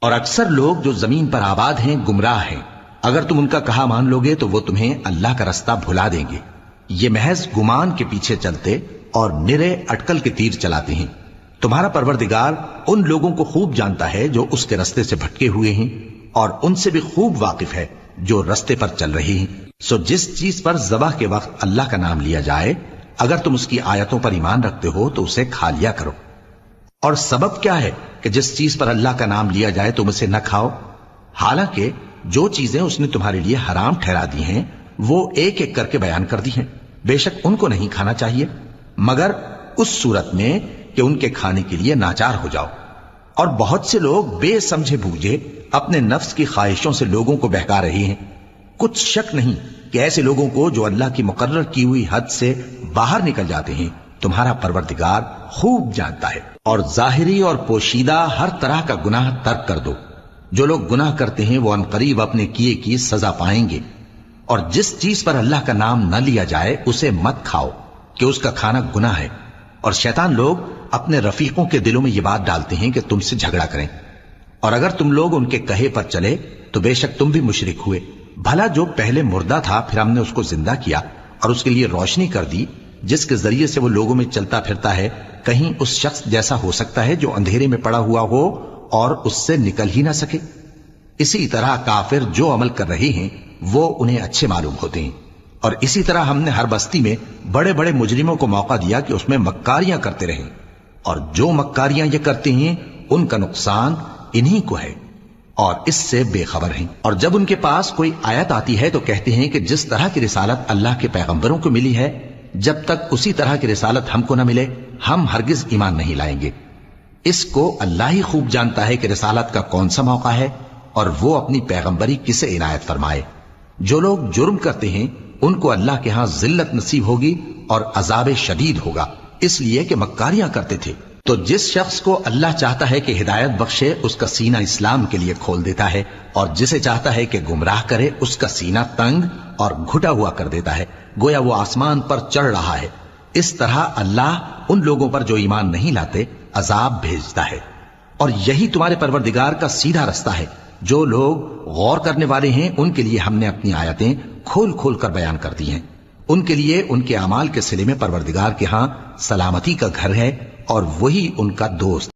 اور اکثر لوگ جو زمین پر آباد ہیں گمراہ ہیں، اگر تم ان کا کہا مان لوگے تو وہ تمہیں اللہ کا رستہ بھلا دیں گے۔ یہ محض گمان کے پیچھے چلتے اور نرے اٹکل کے تیر چلاتے ہیں۔ تمہارا پروردگار ان لوگوں کو خوب جانتا ہے جو اس کے رستے سے بھٹکے ہوئے ہیں، اور ان سے بھی خوب واقف ہے جو رستے پر چل رہے ہیں۔ سو جس چیز پر ذبح کے وقت اللہ کا نام لیا جائے، اگر تم اس کی آیتوں پر ایمان رکھتے ہو تو اسے کھا لیا کرو۔ اور سبب کیا ہے کہ جس چیز پر اللہ کا نام لیا جائے تم اسے نہ کھاؤ؟ حالانکہ جو چیزیں اس نے تمہارے لیے حرام ٹھہرا دی ہیں وہ ایک ایک کر کے بیان کر دی ہیں۔ بے شک ان کو نہیں کھانا چاہیے مگر اس صورت میں کہ ان کے کھانے کے لیے ناچار ہو جاؤ۔ اور بہت سے لوگ بے سمجھے بوجھے اپنے نفس کی خواہشوں سے لوگوں کو بہکا رہے ہیں۔ کچھ شک نہیں کہ ایسے لوگوں کو جو اللہ کی مقرر کی ہوئی حد سے باہر نکل جاتے ہیں تمہارا پروردگار خوب جانتا ہے۔ اور ظاہری اور پوشیدہ ہر طرح کا گناہ ترک کر دو۔ جو لوگ گناہ کرتے ہیں وہ عنقریب اپنے کیے کی سزا پائیں گے۔ اور جس چیز پر اللہ کا نام نہ لیا جائے اسے مت کھاؤ کہ اس کا کھانا گناہ ہے۔ اور شیطان لوگ اپنے رفیقوں کے دلوں میں یہ بات ڈالتے ہیں کہ تم سے جھگڑا کریں، اور اگر تم لوگ ان کے کہے پر چلے تو بے شک تم بھی مشرک ہوئے۔ بھلا جو پہلے مردہ تھا پھر ہم نے اس کو زندہ کیا اور اس کے لیے روشنی کر دی جس کے ذریعے سے وہ لوگوں میں چلتا پھرتا ہے، کہیں اس شخص جیسا ہو سکتا ہے جو اندھیرے میں پڑا ہوا ہو اور اس سے نکل ہی نہ سکے؟ اسی طرح کافر جو عمل کر رہے ہیں وہ انہیں اچھے معلوم ہوتے ہیں۔ اور اسی طرح ہم نے ہر بستی میں بڑے بڑے مجرموں کو موقع دیا کہ اس میں مکاریاں کرتے رہیں، اور جو مکاریاں یہ کرتے ہیں ان کا نقصان انہی کو ہے اور اس سے بے خبر ہیں۔ اور جب ان کے پاس کوئی آیت آتی ہے تو کہتے ہیں کہ جس طرح کی رسالت اللہ کے پیغمبروں کو ملی ہے جب تک اسی طرح کی رسالت ہم کو نہ ملے ہم ہرگز ایمان نہیں لائیں گے۔ اس کو اللہ ہی خوب جانتا ہے کہ رسالت کا کون سا موقع ہے اور وہ اپنی پیغمبری کسے عنایت فرمائے۔ جو لوگ جرم کرتے ہیں ان کو اللہ کے ہاں ذلت نصیب ہوگی اور عذاب شدید ہوگا، اس لیے کہ مکاریاں کرتے تھے۔ تو جس شخص کو اللہ چاہتا ہے کہ ہدایت بخشے اس کا سینہ اسلام کے لیے کھول دیتا ہے، اور جسے چاہتا ہے کہ گمراہ کرے اس کا سینہ تنگ اور گھٹا ہوا کر دیتا ہے، گویا وہ آسمان پر چڑھ رہا ہے۔ اس طرح اللہ ان لوگوں پر جو ایمان نہیں لاتے عذاب بھیجتا ہے۔ اور یہی تمہارے پروردگار کا سیدھا رستہ ہے۔ جو لوگ غور کرنے والے ہیں ان کے لیے ہم نے اپنی آیتیں کھول کھول کر بیان کر دی ہیں۔ ان کے لیے ان کے اعمال کے صلے میں پروردگار کے ہاں سلامتی کا گھر ہے اور وہی ان کا دوست۔